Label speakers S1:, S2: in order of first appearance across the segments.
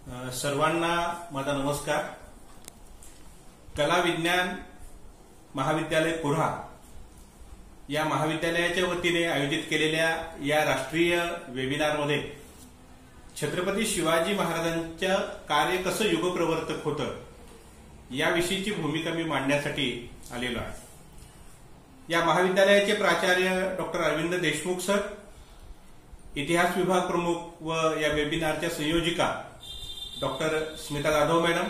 S1: सर्वांना माझा नमस्कार। कला विज्ञान महाविद्यालय कोऱ्हा या महाविद्यालयाच्या वतीने आयोजित केलेल्या या राष्ट्रीय वेबिनारमध्ये छत्रपती शिवाजी महाराजांचं कार्य कसं युगप्रवर्तक होतं याविषयीची भूमिका मी मांडण्यासाठी आलेलो आहे। या महाविद्यालयाचे प्राचार्य डॉक्टर अरविंद देशमुख सर, इतिहास विभाग प्रमुख व या वेबिनारच्या संयोजिका डॉक्टर स्मिता जाधव मॅडम,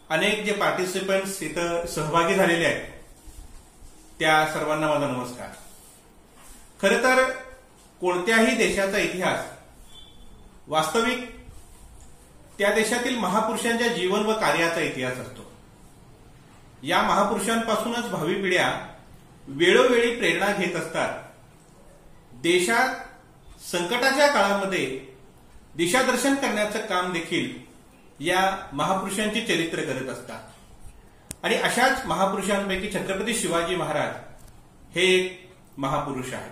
S1: अनेक जे पार्टिसिपंट्स इथं सहभागी झालेले आहेत त्या सर्वांना माझा नमस्कार। खरं तर कोणत्याही देशाचा इतिहास वास्तविक त्या देशातील महापुरुषांच्या जीवन व कार्याचा इतिहास असतो। या महापुरुषांपासूनच भावी पिढ्या वेळोवेळी प्रेरणा घेत असतात। देशात संकटाच्या काळामध्ये दिशादर्शन करण्याचं काम देखील या महापुरुषांची चरित्र करत असतात आणि अशाच महापुरुषांपैकी छत्रपती शिवाजी महाराज हे एक महापुरुष आहेत,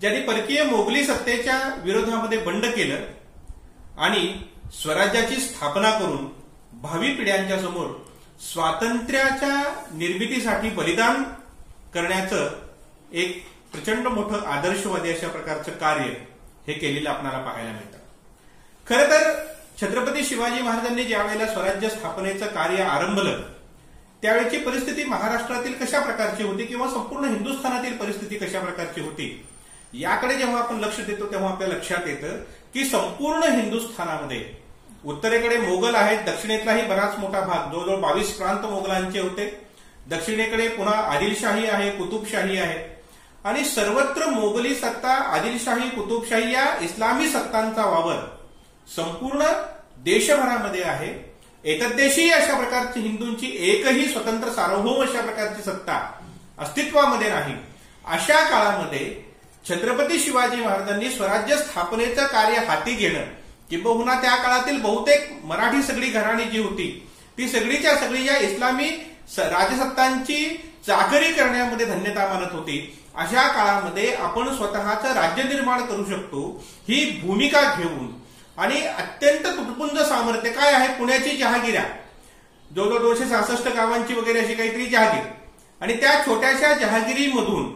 S1: ज्यांनी परकीय मोगली सत्तेच्या विरोधामध्ये बंड केलं आणि स्वराज्याची स्थापना करून भावी पिढ्यांच्या समोर स्वातंत्र्याच्या निर्मितीसाठी बलिदान करण्याचं एक प्रचंड मोठं आदर्शवादी अशा प्रकारचं कार्य हे केलेलं आपल्याला पाहायला मिळतं। खरं तर छत्रपती शिवाजी महाराजांनी ज्या वेळेला स्वराज्य स्थापनेचं कार्य आरंभलं त्यावेळेची परिस्थिती महाराष्ट्रातील कशा प्रकारची होती किंवा संपूर्ण हिंदुस्थानातील परिस्थिती कशा प्रकारची होती याकडे जेव्हा आपण लक्ष देतो तेव्हा आपल्या लक्षात येतं की संपूर्ण हिंदुस्थानामध्ये उत्तरेकडे मोगल आहेत, दक्षिणेतलाही बराच मोठा भाग जवळजवळ 22 प्रांत मोगलांचे होते, दक्षिणेकडे पुन्हा आदिलशाही आहे, कुतुबशाही आहे आणि सर्वत्र मोगली सत्ता, आदिलशाही, कुतुबशाही या इस्लामी सत्तांचा वावर संपूर्ण देशभरामध्ये आहे। एतद्देशीय अशा प्रकारची हिंदूंची एकही स्वतंत्र सार्वभौम अशा प्रकारची सत्ता अस्तित्वामध्ये नाही। अशा काळामध्ये छत्रपती शिवाजी महाराजांनी स्वराज्य स्थापनेचं कार्य हाती घेणं किंबहुना त्या काळातील बहुतेक मराठी सगळी घराणी जी होती ती सगळीच्या सगळी या इस्लामी राजसत्तांची चाकरी करण्यामध्ये धन्यता मानत होती। अशा काळामध्ये आपण स्वतःचं राज्य निर्माण करू शकतो ही भूमिका घेऊन आणि अत्यंत तुटपुंज सामर्थ्य काय आहे, पुण्याची जहागिरा जवळजवळ 266 गावांची वगैरे अशी काहीतरी जहागीर आणि त्या छोट्याशा जहागिरीमधून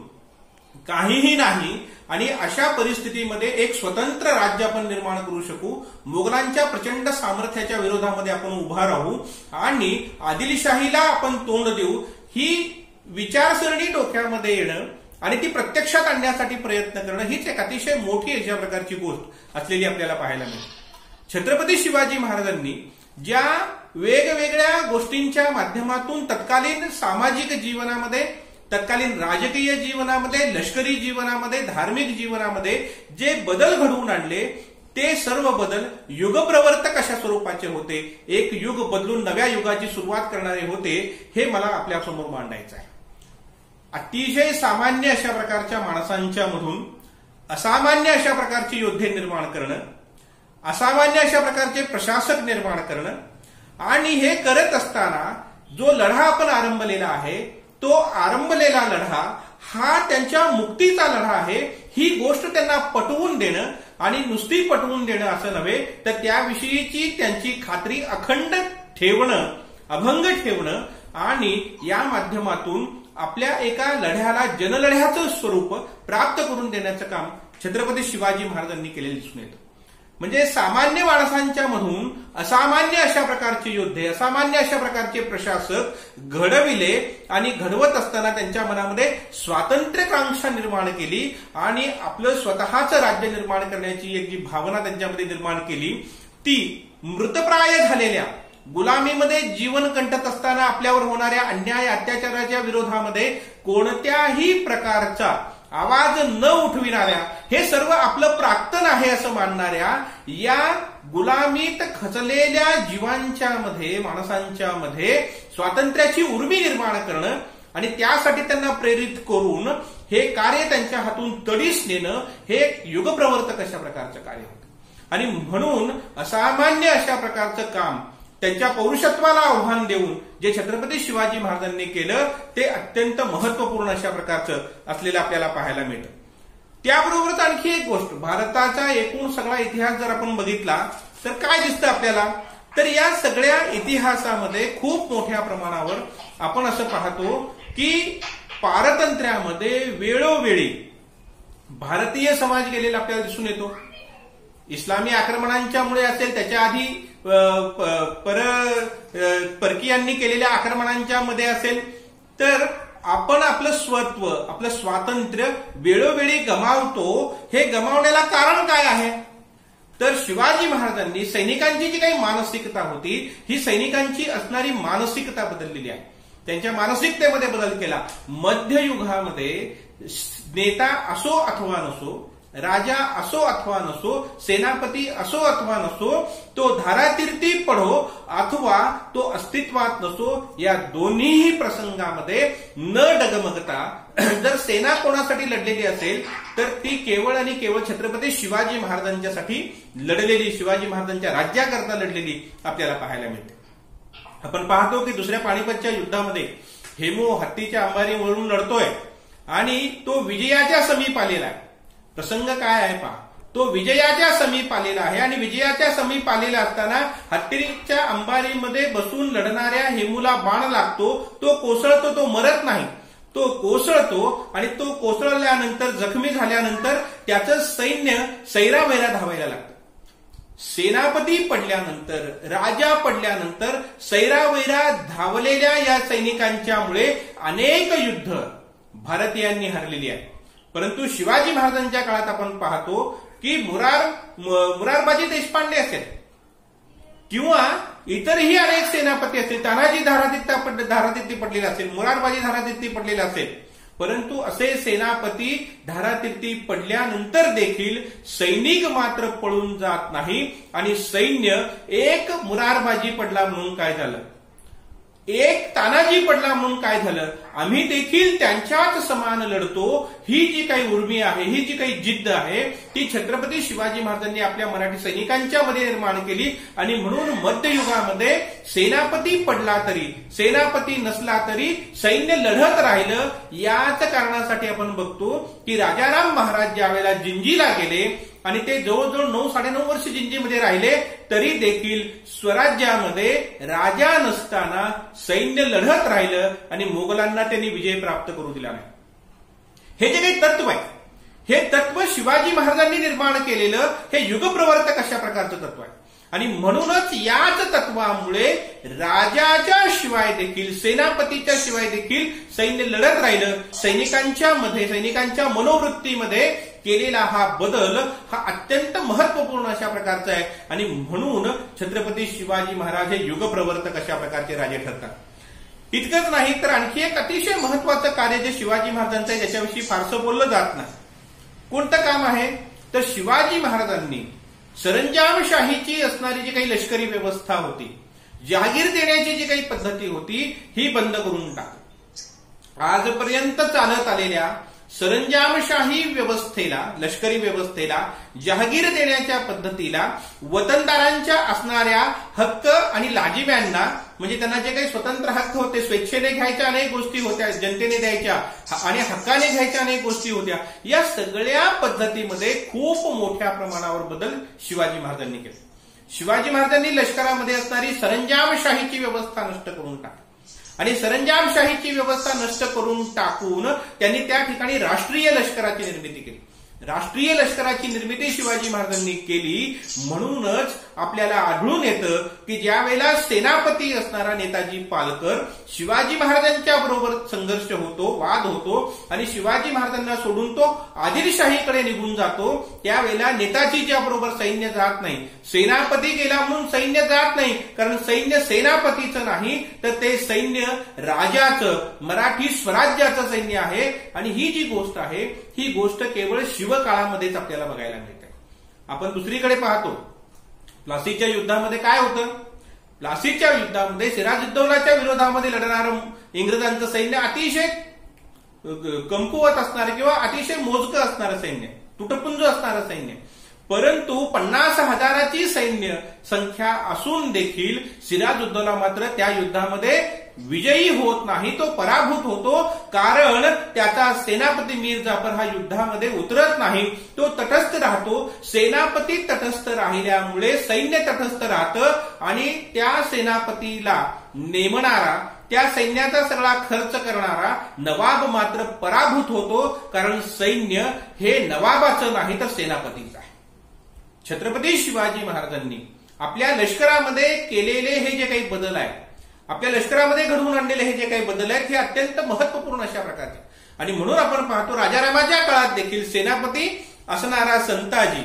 S1: काहीही नाही आणि अशा परिस्थितीमध्ये एक स्वतंत्र राज्य आपण निर्माण करू शकू, मोगलांच्या प्रचंड सामर्थ्याच्या विरोधामध्ये आपण उभा राहू आणि आदिलशाहीला आपण तोंड देऊ ही विचारसरणी डोक्यामध्ये येणं आणि ती प्रत्यक्षात आणण्यासाठी प्रयत्न करणं हीच एक अतिशय मोठी अशा प्रकारची गोष्ट असलेली आपल्याला पाहायला मिळते। छत्रपती शिवाजी महाराजांनी ज्या वेगवेगळ्या गोष्टींच्या माध्यमातून तत्कालीन सामाजिक जीवनामध्ये, तत्कालीन राजकीय जीवनामध्ये, लष्करी जीवनामध्ये, धार्मिक जीवनामध्ये जे बदल घडवून आणले ते सर्व बदल युगप्रवर्तक अशा स्वरूपाचे होते। एक युग बदलून नव्या युगाची सुरुवात करणारे होते हे मला आपल्या समोर मांडायचं आहे। अतिशय सामान्य अशा प्रकारच्या माणसांच्या मधून असामान्य अशा प्रकारचे योद्धे निर्माण करणं, असामान्य अशा प्रकारचे प्रशासक निर्माण करणं आणि हे करत असताना जो लढा आपण आरंभलेला आहे तो आरंभलेला लढा हा त्यांच्या मुक्तीचा लढा आहे ही गोष्ट त्यांना पटवून देणं आणि नुसती पटवून देणं असं नव्हे तर त्याविषयीची त्यांची खात्री अखंड ठेवणं, अभंग ठेवणं आणि या माध्यमातून आपल्या एका लढ्याला जनलढ्याचं स्वरूप प्राप्त करून देण्याचं काम छत्रपती शिवाजी महाराजांनी केलेलं दिसून येतं। म्हणजे सामान्य माणसांच्या मधून असामान्य अशा प्रकारचे योद्धे, असामान्य अशा प्रकारचे प्रशासक घडविले आणि घडवत असताना त्यांच्या मनामध्ये स्वातंत्र्यकांक्षा निर्माण केली आणि आपलं स्वतःचं राज्य निर्माण करण्याची एक जी भावना त्यांच्यामध्ये निर्माण केली ती मृतप्राय झालेल्या गुलामीमध्ये जीवन कंठत असताना आपल्यावर होणाऱ्या अन्याय अत्याचाराच्या विरोधामध्ये कोणत्याही प्रकारचा आवाज न उठविणाऱ्या, हे सर्व आपलं प्राक्तन आहे असं मानणाऱ्या या गुलामीत खचलेल्या जीवांच्या मध्ये, माणसांच्या मध्ये स्वातंत्र्याची उर्मी निर्माण करणं आणि त्यासाठी त्यांना प्रेरित करून हे कार्य त्यांच्या हातून तडीस नेणं हे युगप्रवर्तक अशा प्रकारचं कार्य होतं आणि म्हणून असामान्य अशा प्रकारचं काम त्यांच्या पौरुषत्वाला आव्हान देऊन जे छत्रपती शिवाजी महाराजांनी केलं ते अत्यंत महत्वपूर्ण अशा प्रकारचं असलेलं आपल्याला पाहायला मिळतं। त्याबरोबरच आणखी एक गोष्ट, भारताचा एकूण सगळा इतिहास जर आपण बघितला तर काय दिसतं आपल्याला, तर या सगळ्या इतिहासामध्ये खूप मोठ्या प्रमाणावर आपण असं पाहतो की पारतंत्र्यामध्ये वेळोवेळी भारतीय समाज गेलेला आपल्याला दिसून येतो. इस्लामी आक्रमणांच्यामुळे असेल, त्याच्या आधी परकीयांनी केलेल्या आक्रमणांच्या मध्ये असेल, तर आपण आपलं स्वत्व, आपलं स्वातंत्र्य वेळोवेळी गमावतो. हे गमावण्याला कारण काय आहे, तर शिवाजी महाराजांनी सैनिकांची जी काही मानसिकता होती, ही सैनिकांची असणारी मानसिकता बदललेली आहे. त्यांच्या मानसिकतेमध्ये बदल केला. मध्ययुगामध्ये नेता असो अथवा नसो, राजा असो अथवा नसो, सेनापती असो अथवा नसो, तो धारातीर्थी पडो अथवा तो अस्तित्वात नसो, या दोन्हीही प्रसंगामध्ये न डगमगता जर सेना कोणासाठी लढलेली असेल तर ती केवळ आणि केवळ छत्रपती शिवाजी महाराजांच्यासाठी लढलेली, शिवाजी महाराजांच्या राज्याकरता लढलेली आपल्याला पाहायला मिळते. आपण पाहतो की दुसऱ्या पानिपतच्या युद्धामध्ये हेमू हत्तीच्या अंबारीवरून लढतोय आणि तो विजयाच्या समीप आलेला आहे. प्रसंग काय आहे पहा, तो विजयाच्या समीप आलेला आहे आणि विजयाच्या समीप आलेला असताना हत्तीच्या अंबारीमध्ये बसून लढणाऱ्या हेमूला बाण लागतो, तो कोसळतो, तो मरत नाही, तो कोसळतो आणि तो कोसळल्यानंतर, जखमी झाल्यानंतर त्याचं सैन्य सैरावैरा धावायला लागतं. सेनापती पडल्यानंतर, राजा पडल्यानंतर सैरावैरा धावलेल्या या सैनिकांच्यामुळे अनेक युद्ध भारतीयांनी हरलेली आहेत. परंतु शिवाजी महाराजांच्या काळात आपण पाहतो की मुरारबाजी देशपांडे असेल किंवा इतरही अनेक सेनापती असतील, तानाजी धारातीर्थी पडलेला असेल, मुरारबाजी धारातीर्थी पडलेला असेल, परंतु असे सेनापती धारातीर्थी पडल्यानंतर देखील सैनिक मात्र पळून जात नाही आणि सैन्य एक मुरारबाजी पडला म्हणून काय झालं, एक तानाजी पडला म्हणून काय झालं, आम्ही देखील त्यांच्याच समान लढतो. ही जी काही उर्मी आहे, ही जी काही जिद्द आहे, ती छत्रपती शिवाजी महाराजांनी आपल्या मराठी सैनिकांच्या मध्ये निर्माण केली आणि म्हणून मध्ययुगामध्ये सेनापती पडला तरी, सेनापती नसला तरी सैन्य लढत राहिलं. याच कारणासाठी आपण बघतो की राजाराम महाराज ज्या वेळेला जिंजीला गेले आणि ते जवळजवळ 9-9.5 वर्ष जिंजीमध्ये राहिले, तरी देखील स्वराज्यामध्ये राजा नसताना सैन्य लढत राहिलं आणि मोगलांना त्यांनी विजय प्राप्त करू दिला नाही. हे जे काही तत्व आहे, हे तत्व शिवाजी महाराजांनी निर्माण केलेलं हे युगप्रवर्तक अशा प्रकारचं तत्व आहे आणि म्हणूनच याच तत्वामुळे राजाच्या शिवाय देखील, सेनापतीच्या शिवाय देखील सैन्य लढत राहिलं. सैनिकांच्या मनोवृत्तीमध्ये केलेला हा बदल हा अत्यंत महत्वपूर्ण अशा प्रकारचा आहे आणि म्हणून छत्रपती शिवाजी महाराज हे युगप्रवर्तक अशा प्रकारचे राजे ठरतात. इतकंच नाही तर आणखी एक अतिशय महत्वाचं कार्य जे शिवाजी महाराजांचं आहे, ज्याच्याविषयी फारसं बोललं जात नाही. कोणतं काम आहे, तर शिवाजी महाराजांनी सरंजामशाहीची असणारी जी काही लष्करी व्यवस्था होती, जहागीर देण्याची जी काही पद्धती होती, ही बंद करून टाकली. आजपर्यंत चालत आलेल्या सरंजामशाही व्यवस्थेला, लष्करी व्यवस्थेला, जहागीर देण्याच्या पद्धतीला, वतनदारांच्या असणाऱ्या हक्क आणि लाजिम्यांना, म्हणजे त्यांना जे काही स्वतंत्र हक्क होते, स्वेच्छेने घ्यायच्या अनेक गोष्टी होत्या, जनतेने द्यायच्या आणि हक्काने घ्यायच्या अनेक गोष्टी होत्या, या सगळ्या पद्धतीमध्ये खूप मोठ्या प्रमाणावर बदल शिवाजी महाराजांनी केले. शिवाजी महाराजांनी लष्करामध्ये असणारी सरंजामशाहीची व्यवस्था नष्ट करून टाकली आणि सरंजामशाहीची व्यवस्था नष्ट करून टाकून त्यांनी त्या ठिकाणी राष्ट्रीय लष्कराची निर्मिती केली. राष्ट्रीय लष्कराची निर्मिती शिवाजी महाराजांनी केली. म्हणूनच आपल्याला आढळून येतं की ज्या वेळेला सेनापती असणारा नेताजी पालकर शिवाजी महाराजांच्या बरोबर संघर्ष होतो, वाद होतो आणि शिवाजी महाराजांना सोडून तो आदिलशाहीकडे निघून जातो, त्यावेळेला नेताजीच्या बरोबर सैन्य जात नाही. सेनापती गेला म्हणून सैन्य जात नाही, कारण सैन्य सेनापतीचं नाही तर ते सैन्य राजाचं, मराठी स्वराज्याचं सैन्य आहे आणि ही जी गोष्ट आहे, ही गोष्ट केवळ शिवकाळामध्येच आपल्याला बघायला मिळते. आपण दुसरीकडे पाहतो, प्लासीच्या युद्धामध्ये काय होतं, प्लासीच्या युद्धामध्ये सिराजुद्दौलाच्या विरोधामध्ये लढणारं इंग्रजांचं सैन्य अतिशय कमकुवत असणारं किंवा अतिशय मोजकं असणारं सैन्य, तुटपुंज असणारं सैन्य, परंतु 50,000ची सैन्य संख्या असून देखील सिराजुद्दौला मात्र त्या युद्धामध्ये विजयी होत नाही, तो पराभूत होतो. कारण त्याचा सेनापती मीर जाफर हा युद्धामध्ये उतरत नाही, तो तटस्थ राहतो. सेनापती तटस्थ राहिल्यामुळे सैन्य तटस्थ राहतं आणि त्या सेनापतीला नेमणारा, त्या सैन्याचा सगळा खर्च करणारा नवाब मात्र पराभूत होतो. कारण सैन्य हे नवाबाचं नाही तर सेनापतीचं आहे. छत्रपती शिवाजी महाराजांनी आपल्या लष्करामध्ये केलेले हे जे काही बदल आहेत, आपल्या लष्करामध्ये घडवून आणलेले हे जे काही बदल आहेत, हे अत्यंत महत्वपूर्ण अशा प्रकारचे. आणि म्हणून आपण पाहतो राजारामाच्या काळात देखील सेनापती असणारा संताजी,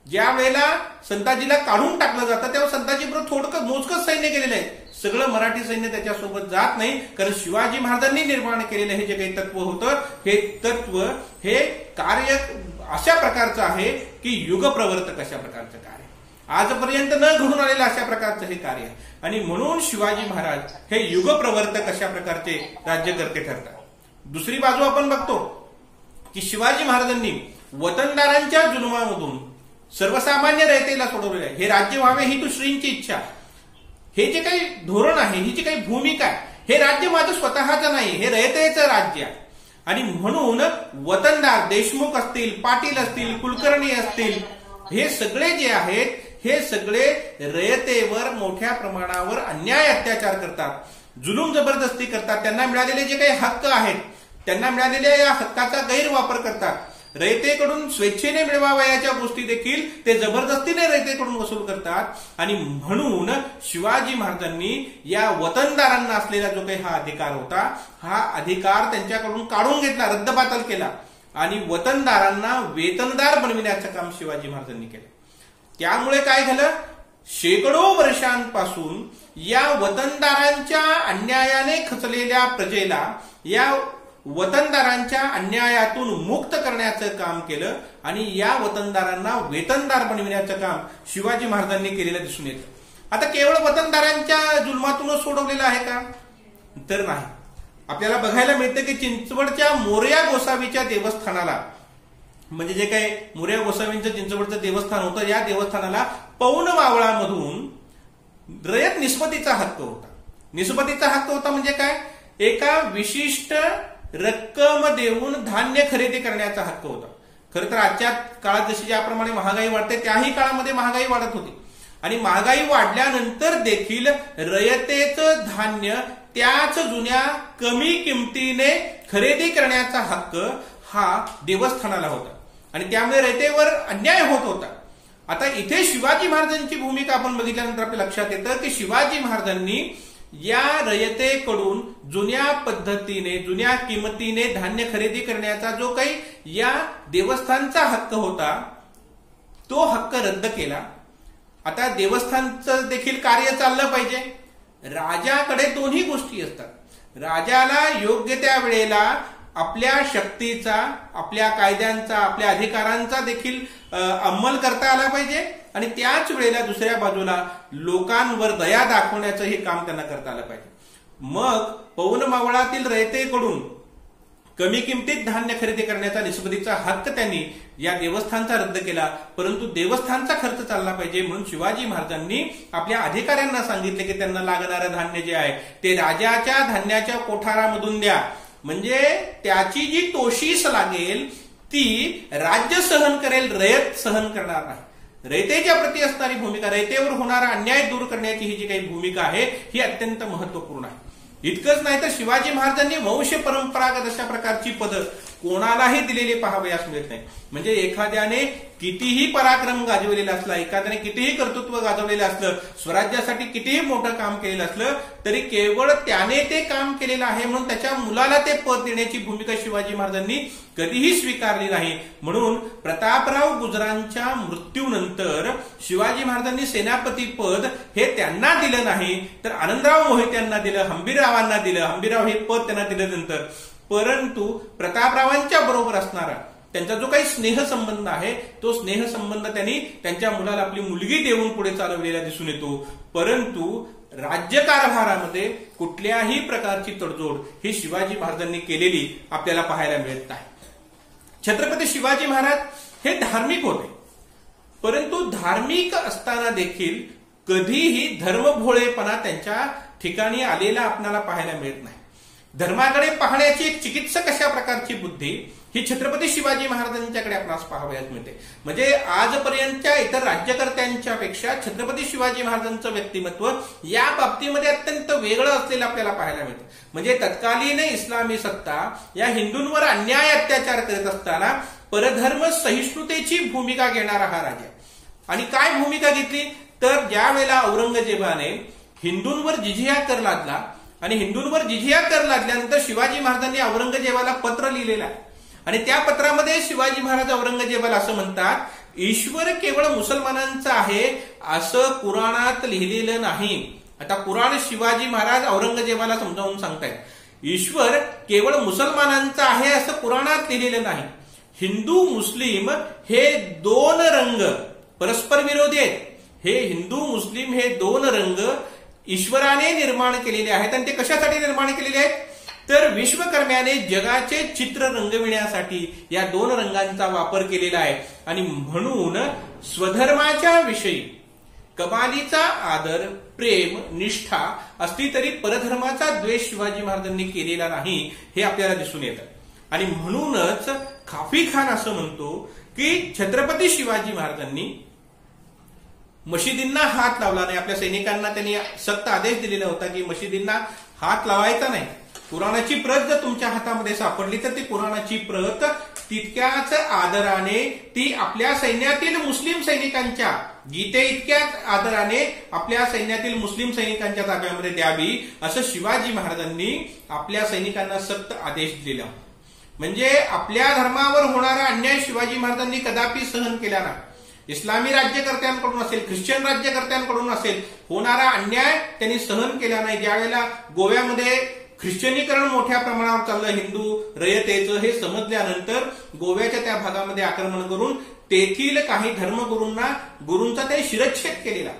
S1: ज्या वेळेला संताजीला काढून टाकलं जातं तेव्हा संताजी बरोबर थोडकं मोजकं सैन्य गेलेलं आहे. सगळं मराठी सैन्य त्याच्यासोबत जात नाही. कारण शिवाजी महाराजांनी निर्माण केलेलं हे जे काही तत्व होतं, हे तत्व हे कार्य अशा प्रकारचं आहे की युगप्रवर्तक अशा प्रकारचं कार्य, आजपर्यंत न घडून आलेलं अशा प्रकारचं हे कार्य आहे. आणि म्हणून शिवाजी महाराज हे युगप्रवर्तक अशा प्रकारचे राज्यकर्ते ठरतात. दुसरी बाजू आपण बघतो की शिवाजी महाराजांनी वतनदारांच्या जुलमामधून सर्वसामान्य रयतेला सोडवलेलं आहे. हे राज्य व्हावे ही तू श्रींची इच्छा, हे जे काही धोरण आहे, ही जी काही भूमिका आहे, हे राज्य माझं स्वतःचं नाही, हे रयतेचं राज्य आहे. आणि म्हणून वतनदार देशमुख असतील, पाटील असतील, कुलकर्णी असतील, हे सगळे जे आहेत हे सगळे रयतेवर मोठ्या प्रमाणावर अन्याय अत्याचार करतात, जुलूम जबरदस्ती करतात. त्यांना मिळालेले जे काही हक्क आहेत, त्यांना मिळालेल्या या हक्काचा गैरवापर करतात. रयतेकडून स्वेच्छेने मिळवावयाच्या गोष्टी देखील ते जबरदस्तीने रयतेकडून वसूल करतात. आणि म्हणून शिवाजी महाराजांनी या वतनदारांना असलेला जो काही हा अधिकार होता, हा अधिकार त्यांच्याकडून काढून घेतला, रद्दबातल केला आणि वतनदारांना वेतनदार बनविण्याचं काम शिवाजी महाराजांनी केलं. त्यामुळे काय झालं, शेकडो वर्षांपासून या वतनदारांच्या अन्यायाने खचलेल्या प्रजेला या वतनदारांच्या अन्यायातून मुक्त करण्याचं काम केलं आणि या वतनदारांना वेतनदार बनविण्याचं काम शिवाजी महाराजांनी केलेलं दिसून येतं. आता केवळ वतनदारांच्या जुलमातूनच सोडवलेलं आहे का? तर नाही. आपल्याला बघायला मिळतं की चिंचवडच्या मोरया गोसावीच्या देवस्थानाला, म्हणजे जे काही मोरया गोसावींचं चिंचवडचं देवस्थान होतं, या देवस्थानाला पौन मावळामधून रयत निस्बतीचा हक्क होता. निस्बतीचा हक्क होता म्हणजे काय, एका विशिष्ट रक्कम देऊन धान्य खरेदी करण्याचा हक्क होता. खरं तर आजच्या काळात जशी ज्याप्रमाणे महागाई वाढते, त्याही काळामध्ये महागाई वाढत होती आणि महागाई वाढल्यानंतर देखील रयतेचं धान्य त्याच जुन्या कमी किमतीने खरेदी करण्याचा हक्क हा देवस्थानाला होता आणि त्यामुळे रयतेवर अन्याय होत होता. आता इथे शिवाजी महाराजांची भूमिका आपण बघितल्यानंतर आपल्या लक्षात येतं की शिवाजी महाराजांनी या रयतेकडून जुन्या पद्धतीने, जुन्या किमतीने धान्य खरेदी करण्याचा जो काही या देवस्थानचा हक्क होता, तो हक्क रद्द केला. आता देवस्थानचं देखील कार्य चाललं पाहिजे. राजाकडे दोन्ही गोष्टी असतात. राजाला योग्य त्या वेळेला आपल्या शक्तीचा, आपल्या कायद्यांचा, आपल्या अधिकारांचा देखील अंमल करता आला पाहिजे आणि त्याच वेळेला दुसऱ्या बाजूला लोकांवर दया दाखवण्याचं हे काम त्यांना करता आलं पाहिजे. मग पौन मावळातील रयतेकडून कमी किमतीत धान्य खरेदी करण्याचा निस्बतीचा हक्क त्यांनी या देवस्थानचा रद्द केला, परंतु देवस्थानचा खर्च चालला पाहिजे म्हणून शिवाजी महाराजांनी आपल्या अधिकाऱ्यांना सांगितले की त्यांना लागणारं धान्य जे आहे ते राजाच्या धान्याच्या कोठारामधून द्या, म्हणजे त्याची जी तोशीस लागेल ती राज्य सहन करेल, रयत सहन करणार नाही. रयतेच्या प्रती असणारी भूमिका, रयतेवर होणारा अन्याय दूर करण्याची ही जी काही भूमिका आहे ही अत्यंत महत्वपूर्ण आहे. इतकंच नाही तर शिवाजी महाराजांनी वंश परंपरागत अशा प्रकारची पद कोणालाही दिलेले पाहावयास मिळत नाही. म्हणजे एखाद्याने कितीही पराक्रम गाजवलेला असला, एखाद्याने कितीही कर्तृत्व गाजवलेलं असलं, स्वराज्यासाठी कितीही मोठं काम केलेलं असलं, तरी केवळ त्याने ते काम केलेलं आहे म्हणून त्याच्या मुलाला ते पद देण्याची भूमिका शिवाजी महाराजांनी कधीही स्वीकारली नाही. म्हणून प्रतापराव गुजरांच्या मृत्यूनंतर शिवाजी महाराजांनी सेनापती पद हे त्यांना दिलं नाही, तर आनंदराव मोहित्यांना दिलं, हंबीररावांना दिलं. हंबीरराव हे पद त्यांना दिल्यानंतर, परंतु प्रतापरावांच्या बरोबर असणारा त्यांचा जो काही स्नेहसंबंध आहे तो स्नेहसंबंध त्यांनी त्यांच्या मुलाला आपली मुलगी देऊन पुढे चालवलेला दिसून येतो. परंतु राज्यकारभारामध्ये कुठल्याही प्रकारची तडजोड ही शिवाजी महाराजांनी केलेली आपल्याला पाहायला मिळत नाही. छत्रपती शिवाजी महाराज हे धार्मिक होते, परंतु धार्मिक असताना देखील कधीही धर्मभोळेपणा त्यांच्या ठिकाणी आलेला आपल्याला पाहायला मिळत नाही. धर्माकडे पाहण्याची एक चिकित्सक अशा प्रकारची बुद्धी ही छत्रपती शिवाजी महाराजांच्याकडे आपणास पाहावयास मिळते. म्हणजे आजपर्यंतच्या इतर राज्यकर्त्यांच्या पेक्षा छत्रपती शिवाजी महाराजांचं व्यक्तिमत्व या बाबतीमध्ये अत्यंत वेगळं असलेलं आपल्याला पाहायला मिळतं. म्हणजे तत्कालीन इस्लामी सत्ता या हिंदूंवर अन्याय अत्याचार करत असताना परधर्म सहिष्णुतेची भूमिका घेणारा हा राजा. आणि काय भूमिका घेतली तर ज्या वेळेला औरंगजेबाने हिंदूंवर जिझिया कर लादला आणि हिंदूंवर जिझिया कर लादल्यानंतर शिवाजी महाराजांनी औरंगजेबाला पत्र लिहिलेलं आहे. आणि त्या पत्रामध्ये शिवाजी महाराज औरंगजेबाला असं म्हणतात, ईश्वर केवळ मुसलमानांचा आहे असं कुराणात लिहिलेलं नाही. आता कुराण शिवाजी महाराज औरंगजेबाला समजावून सांगतायत, ईश्वर केवळ मुसलमानांचा आहे असं कुराणात लिहिलेलं नाही. हिंदू मुस्लिम हे दोन रंग परस्पर विरोधी आहेत. हे हिंदू मुस्लिम हे दोन रंग ईश्वराने निर्माण केलेले आहेत. आणि ते कशासाठी निर्माण केलेले आहेत तर विश्वकर्म्याने जगाचे चित्र रंगविण्यासाठी या दोन रंगांचा वापर केलेला आहे. आणि म्हणून स्वधर्माच्या विषयी कमालीचा आदर, प्रेम, निष्ठा असली तरी परधर्माचा द्वेष शिवाजी महाराजांनी केलेला नाही हे आपल्याला दिसून येतं. आणि म्हणूनच खाफी खान असं म्हणतो की छत्रपती शिवाजी महाराजांनी मशिदींना हात लावला नाही. आपल्या सैनिकांना त्यांनी सक्त आदेश दिलेला होता की मशिदींना हात लावायचा नाही. कुराणाची प्रत जर तुमच्या हातामध्ये सापडली तर ती कुराणाची प्रत तितक्याच आदराने ती आपल्या सैन्यातील मुस्लिम सैनिकांच्या, गीते इतक्याच आदराने आपल्या सैन्यातील मुस्लिम सैनिकांच्या ताब्यामध्ये द्यावी असं शिवाजी महाराजांनी आपल्या सैनिकांना सक्त आदेश दिला. म्हणजे आपल्या धर्मावर होणारा अन्याय शिवाजी महाराजांनी कदापि सहन केला नाही. इस्लामी राज्यकर्त्यांकडून असेल, ख्रिश्चन राज्यकर्त्यांकडून असेल होणारा अन्याय त्यांनी सहन केला नाही. ज्यावेळेला गोव्यामध्ये ख्रिश्चनीकरण मोठ्या प्रमाणावर चाललं, हिंदू रयतेचं हे समजल्यानंतर गोव्याच्या त्या भागामध्ये आक्रमण करून तेथील काही गुरूंचा त्यांनी शिरच्छेद केलेला.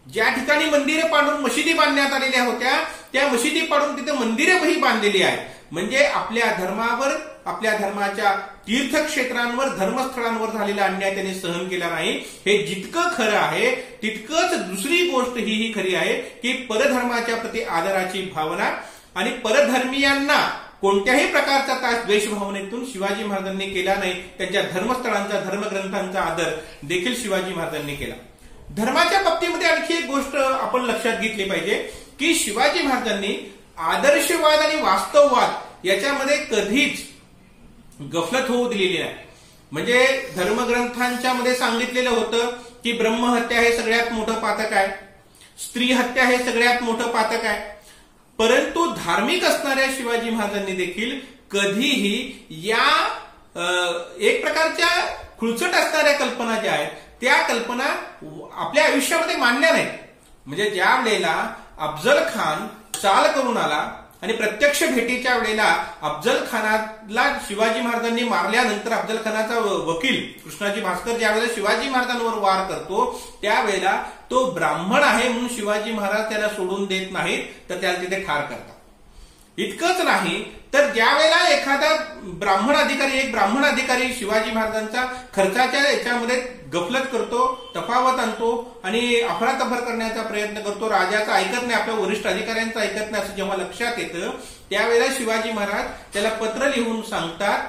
S1: ज्या ठिकाणी मंदिरं पाडून मशिदी बांधण्यात आलेल्या होत्या त्या मशिदी पाडून तिथे मंदिरंही बांधलेली आहेत. म्हणजे आपल्या धर्मावर, आपल्या धर्माच्या तीर्थक्षेत्रांवर, धर्मस्थळांवर झालेला अन्याय त्यांनी सहन केला नाही. हे जितकं खरं आहे तितकंच दुसरी गोष्ट ही खरी आहे की परधर्माच्या प्रति आदराची भावना आणि परधर्मीयांना कोणत्याही प्रकारचा द्वेष भावनेतून शिवाजी महाराजांनी केला नाही. त्यांच्या धर्मस्थळांचा, धर्मग्रंथांचा आदर देखील शिवाजी महाराजांनी केला. धर्माच्या बाबतीमध्ये आणखी एक गोष्ट आपण लक्षात घेतली पाहिजे की शिवाजी महाराजांनी आदर्शवाद आणि वास्तववाद याच्यामध्ये कधीच गफलत होऊ दिलेली नाही. म्हणजे धर्मग्रंथांच्या मध्ये सांगितलेलं होतं की ब्रह्महत्या हे सगळ्यात मोठं पातक आहे, स्त्री हत्या हे सगळ्यात मोठं पातक आहे. परंतु धार्मिक असणाऱ्या शिवाजी महाराजांनी देखील कधीही या एक प्रकारच्या खुळचट असणाऱ्या कल्पना ज्या आहेत त्या कल्पना आपल्या आयुष्यामध्ये मांडल्या नाहीत. म्हणजे ज्या वेळेला अफजल खान चाल करून आला आणि प्रत्यक्ष भेटीच्या वेळेला अफजल खानाला शिवाजी महाराजांनी मारल्यानंतर अफजल खानाचा वकील कृष्णाजी भास्कर ज्या वेळेला शिवाजी महाराजांवर वार करतो त्यावेळेला तो ब्राह्मण आहे म्हणून शिवाजी महाराज त्याला सोडून देत नाहीत, तर त्याला तिथे ठार करतात. इतकंच नाही तर ज्या वेळेला एखादा एक ब्राह्मण अधिकारी शिवाजी महाराजांचा खर्चाच्या याच्यामध्ये गफलत करतो, तफावत आणतो आणि अफरातफर करण्याचा प्रयत्न करतो, राजाचा ऐकत नाही, आपल्या वरिष्ठ अधिकाऱ्यांचा ऐकत नाही असं जेव्हा लक्षात येतं त्यावेळेला शिवाजी महाराज त्याला पत्र लिहून सांगतात,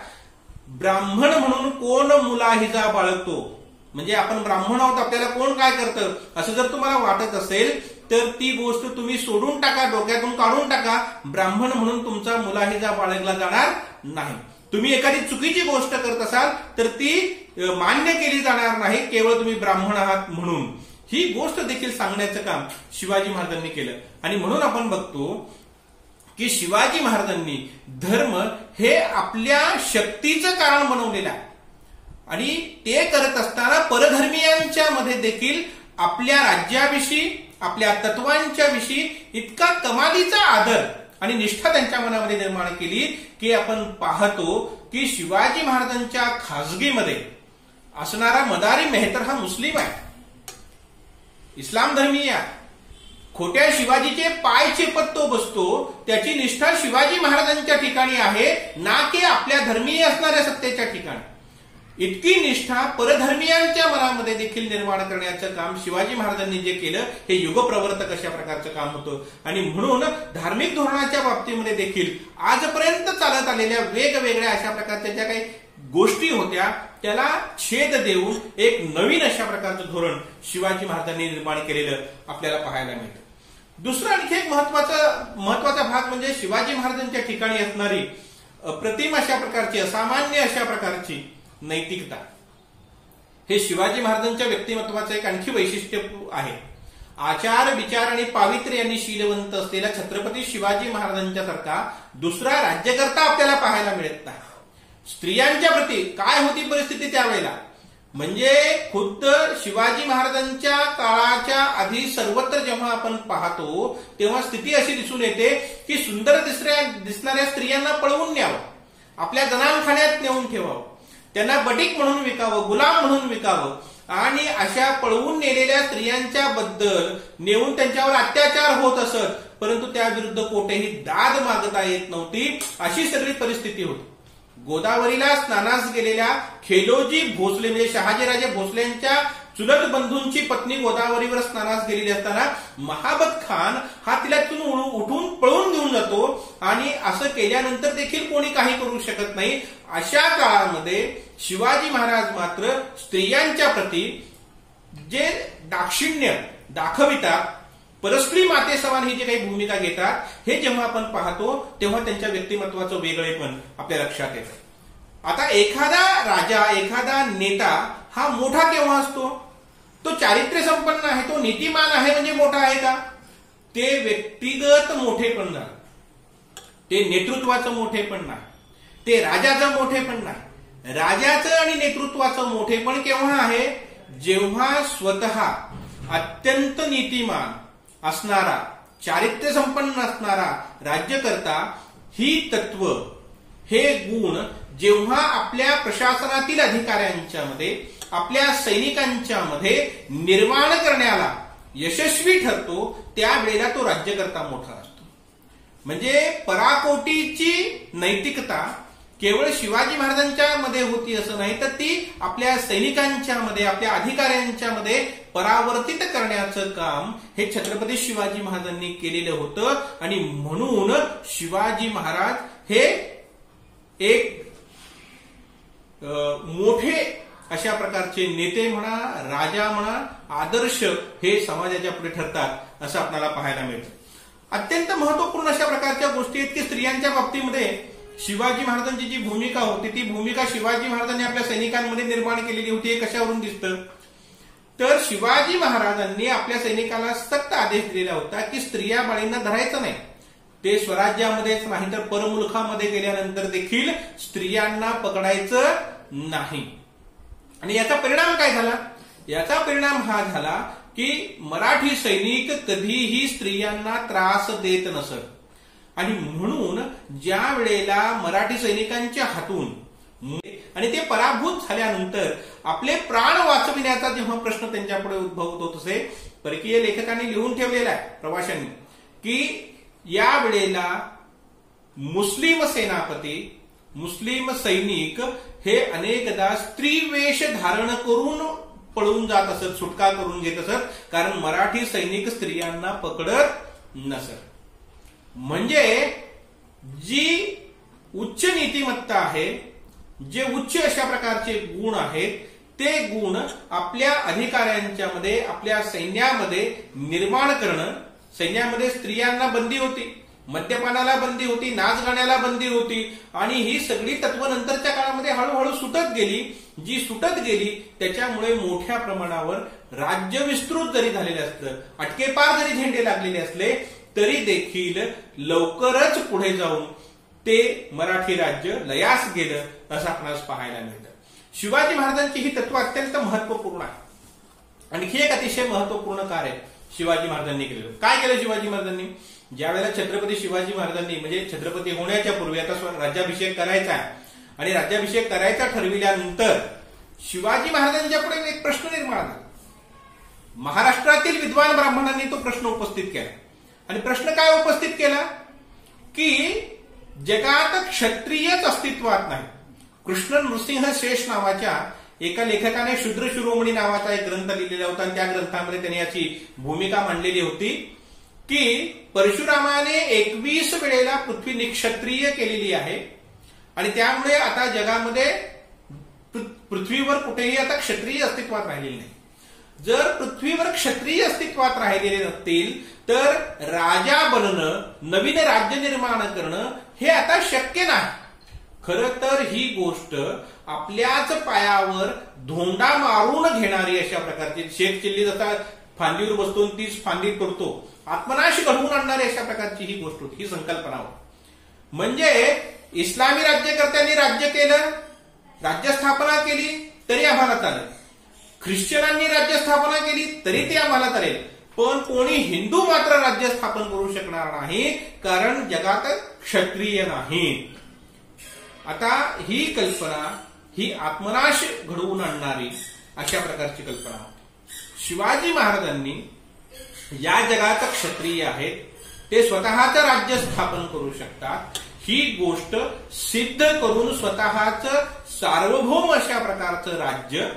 S1: ब्राह्मण म्हणून कोण मुलाहिजा बाळगतो, म्हणजे आपण ब्राह्मण आहोत आपल्याला कोण काय करतं असं जर तुम्हाला वाटत असेल तर ती गोष्ट तुम्ही सोडून टाका, डोक्यातून काढून टाका. ब्राह्मण म्हणून तुमचा मुलाहिजा बाळगला जाणार नाही. तुम्ही एखादी चुकीची गोष्ट करत असाल तर ती मान्य केली जाणार नाही केवळ तुम्ही ब्राह्मण आहात म्हणून. ही गोष्ट देखील सांगण्याचं काम शिवाजी महाराजांनी केलं. आणि म्हणून आपण बघतो की शिवाजी महाराजांनी धर्म हे आपल्या शक्तीचं कारण बनवलेलं आहे आणि ते करत असताना परधर्मीयांच्या मध्ये देखील आपल्या राज्याविषयी, आपल्या तत्वांच्या विषयी इतका कमालीचा आदर आणि निष्ठा त्यांच्या मनामध्ये निर्माण केली की आपण पाहतो की शिवाजी महाराजांच्या खासगीमध्ये असणारा मदारी मेहतर हा मुस्लिम आहे, इस्लाम धर्मीय आहे. खोट्या शिवाजीचे पाय चेपत तो बसतो, त्याची निष्ठा शिवाजी महाराजांच्या ठिकाणी आहे ना की आपल्या धर्मीय असणाऱ्या सत्तेच्या ठिकाणी. इतकी निष्ठा परधर्मीयांच्या मनामध्ये देखील निर्माण करण्याचं काम शिवाजी महाराजांनी जे केलं हे युगप्रवर्तक अशा प्रकारचं काम होतं. आणि म्हणून धार्मिक धोरणाच्या बाबतीमध्ये देखील आजपर्यंत चालत आलेल्या वेगवेगळ्या अशा प्रकारच्या ज्या काही गोष्टी होत्या त्याला छेद देऊन एक नवीन अशा प्रकारचं धोरण शिवाजी महाराजांनी निर्माण केलेलं आपल्याला पाहायला मिळतं. दुसरा आणखी एक महत्वाचा भाग म्हणजे शिवाजी महाराजांच्या ठिकाणी असणारी अप्रतिम अशा प्रकारची असामान्य अशा प्रकारची नैतिकता. हे शिवाजी महाराजांच्या व्यक्तिमत्वाचं एक आणखी वैशिष्ट्य आहे. आचार विचार आणि पावित्र्य यांनी शीलवंत असलेला छत्रपती शिवाजी महाराजांच्या सारखा दुसरा राज्यकर्ता आपल्याला पाहायला मिळत नाही. स्त्रियांच्या प्रती काय होती परिस्थिती त्यावेळेला, म्हणजे खुद्द शिवाजी महाराजांच्या काळाच्या आधी सर्वत्र जेव्हा आपण पाहतो तेव्हा स्थिती अशी दिसून येते की सुंदर दिसणाऱ्या स्त्रियांना पळवून न्यावं, आपल्या जनानखान्यात नेऊन ठेवावं, त्यांना बटीक म्हणून विकावं, गुलाम म्हणून विकावं आणि अशा पळवून नेलेल्या स्त्रियांच्या बद्दल नेऊन त्यांच्यावर अत्याचार होत असत, परंतु त्याविरुद्ध कोठेही दाद मागता येत नव्हती. अशी सगळी परिस्थिती होती. गोदावरीला स्नानास गेलेल्या खेलोजी भोसले म्हणजे शहाजीराजे भोसलेंच्या चुलत बंधूंची पत्नी गोदावरीवर स्नानास गेलेली असताना महाबत खान हा तिला उठून पळून घेऊन जातो आणि असं केल्यानंतर देखील कोणी काही करू शकत नाही. अशा काळामध्ये शिवाजी महाराज मात्र स्त्रियांच्या प्रती जे दाक्षिण्य दाखवितात, परस्त्री माते समान ही जी काही भूमिका घेतात, हे जेव्हा आपण पाहतो तेव्हा त्यांच्या व्यक्तिमत्वाचं वेगळेपण आपल्या लक्षात येतं. आता एखादा राजा एखादा नेता हा मोठा केव्हा असतो? तो चारित्र्य संपन्न आहे, तो नीतिमान आहे म्हणजे मोठा आहे का? ते व्यक्तिगत मोठेपण नाही, ते नेतृत्वाचं मोठेपण नाही, ते राजाचं मोठेपण नाही. राजाचं आणि नेतृत्वाचं मोठेपण केव्हा आहे? जेव्हा स्वतः अत्यंत नीतिमान असणारा, चारित्र्य संपन्न असणारा राज्यकर्ता ही तत्व, हे गुण जेव्हा आपल्या प्रशासनातील अधिकाऱ्यांच्या मध्ये, आपल्या सैनिकांच्या मध्ये निर्माण करण्याला यशस्वी ठरतो, त्यावेळेला तो राज्यकर्ता मोठा असतो. म्हणजे पराकोटीची नैतिकता केवळ शिवाजी महाराजांच्या मध्ये होती असं नाही, तर ती आपल्या सैनिकांच्या मध्ये, आपल्या अधिकाऱ्यांच्या मध्ये परावर्तित करण्याचं काम हे छत्रपती शिवाजी महाराजांनी केलेलं होतं. आणि म्हणून शिवाजी महाराज हे एक मोठे अशा प्रकारचे नेते म्हणा, राजा म्हणा, आदर्श हे समाजाच्या पुढे ठरतात असं आपल्याला पाहायला मिळतं. अत्यंत महत्वपूर्ण अशा प्रकारच्या गोष्टी आहेत की स्त्रियांच्या बाबतीमध्ये शिवाजी महाराजांची जी भूमिका होती ती भूमिका शिवाजी महाराजांनी आपल्या सैनिकांमध्ये निर्माण केलेली होती. हे कशावरून दिसतं? तर शिवाजी महाराजांनी आपल्या सैनिकाला सक्त आदेश दिलेला होता की स्त्रिया बाळींना धरायचं नाही. ते स्वराज्यामध्येच नाही तर परमुलखामध्ये गेल्यानंतर देखील स्त्रियांना पकडायचं नाही. आणि याचा परिणाम काय झाला? याचा परिणाम हा झाला की मराठी सैनिक कधीही स्त्रियांना त्रास देत नसत. आणि म्हणून ज्या वेळेला मराठी सैनिकांच्या हातून आणि ते पराभूत झाल्यानंतर आपले प्राण वाचविण्याचा जेव्हा प्रश्न त्यांच्यापुढे उद्भवत होत असे, परकीय लेखकांनी लिहून ठेवलेला आहे प्रवाशांनी की या वेळेला मुस्लिम सेनापती, मुस्लिम सैनिक हे अनेकदा स्त्रीवेश धारण करून पळून जात असत, सुटका करून घेत असत, कारण मराठी सैनिक स्त्रियांना पकडत नसत. म्हणजे जी उच्च नीतिमत्ता आहे, जे उच्च अशा प्रकारचे गुण आहेत, ते गुण आपल्या अधिकाऱ्यांच्या मध्ये, आपल्या सैन्यामध्ये निर्माण करणं. सैन्यामध्ये स्त्रियांना बंदी होती, मद्यपानाला बंदी होती, नाच गाण्याला बंदी होती आणि ही सगळी तत्व नंतरच्या काळामध्ये हळूहळू सुटत गेली. जी सुटत गेली त्याच्यामुळे मोठ्या प्रमाणावर राज्य विस्तृत जरी झालेलं असलं, अटकेपार जरी झेंडे लागलेले असले तरी देखील लवकरच पुढे जाऊन ते मराठी राज्य लयास गेलं असं आपणास पाहायला मिळतं. शिवाजी महाराजांची ही तत्व अत्यंत महत्वपूर्ण आहे. आणखी एक अतिशय महत्वपूर्ण कार्य शिवाजी महाराजांनी केलं. काय केलं शिवाजी महाराजांनी? ज्या वेळेला छत्रपती शिवाजी महाराजांनी म्हणजे छत्रपती होण्याच्या पूर्वी आता राज्याभिषेक करायचा आहे आणि राज्याभिषेक करायचा ठरविल्यानंतर शिवाजी महाराजांच्या पुढे एक प्रश्न निर्माण झाला. महाराष्ट्रातील विद्वान ब्राह्मणांनी तो प्रश्न उपस्थित केला. आणि प्रश्न काय उपस्थित केला की जगात क्षत्रियच अस्तित्वात नाही, कृष्ण नृसिंह शेष नावाच्या एका लेखकाने शूद्र शिरोमणी नावाचा एक ग्रंथ लिहिलेला होता आणि त्या ग्रंथामध्ये त्याने याची भूमिका मांडलेली होती की परशुरामाने 21 वेळेला पृथ्वी निक्षत्रिय केलेली आहे आणि त्यामुळे आता जगामध्ये पृथ्वीवर कुठेही आता क्षत्रिय अस्तित्वात राहिलेले नाही. जर पृथ्वीवर क्षत्रिय अस्तित्वात राहिलेले नसतील तर राजा बनणं, नवीन राज्य निर्माण करणं हे आता शक्य नाही. खरं तर ही गोष्ट आपल्याच पायावर धोंडा मारून घेणारी अशा प्रकारची, शेख चिल्ली जसा फांदीवर बसतो तीच फांदी तोडतो, आत्मनाश घडवून आणणारी अशा प्रकारची ही गोष्ट होती, ही संकल्पना होती. म्हणजे इस्लामी राज्यकर्त्यांनी राज्य केलं, राज्य स्थापना केली तरी आम्हाला चालेल, ख्रिश्चनांनी राज्य स्थापना केली तरी ते आम्हाला चालेल, पण कोणी हिंदू मात्र राज्य स्थापन करू शकणार नाही, कारण जगात क्षत्रिय नाही. आता ही कल्पना ही आत्मनाश घडवून आणणारी अशा प्रकारची कल्पना होती. शिवाजी महाराजांनी या जगात क्षत्रिय आहेत, ते स्वतःचं राज्य स्थापन करू शकतात, ही गोष्ट सिद्ध करून स्वतःच सार्वभौम अशा प्रकारचं राज्य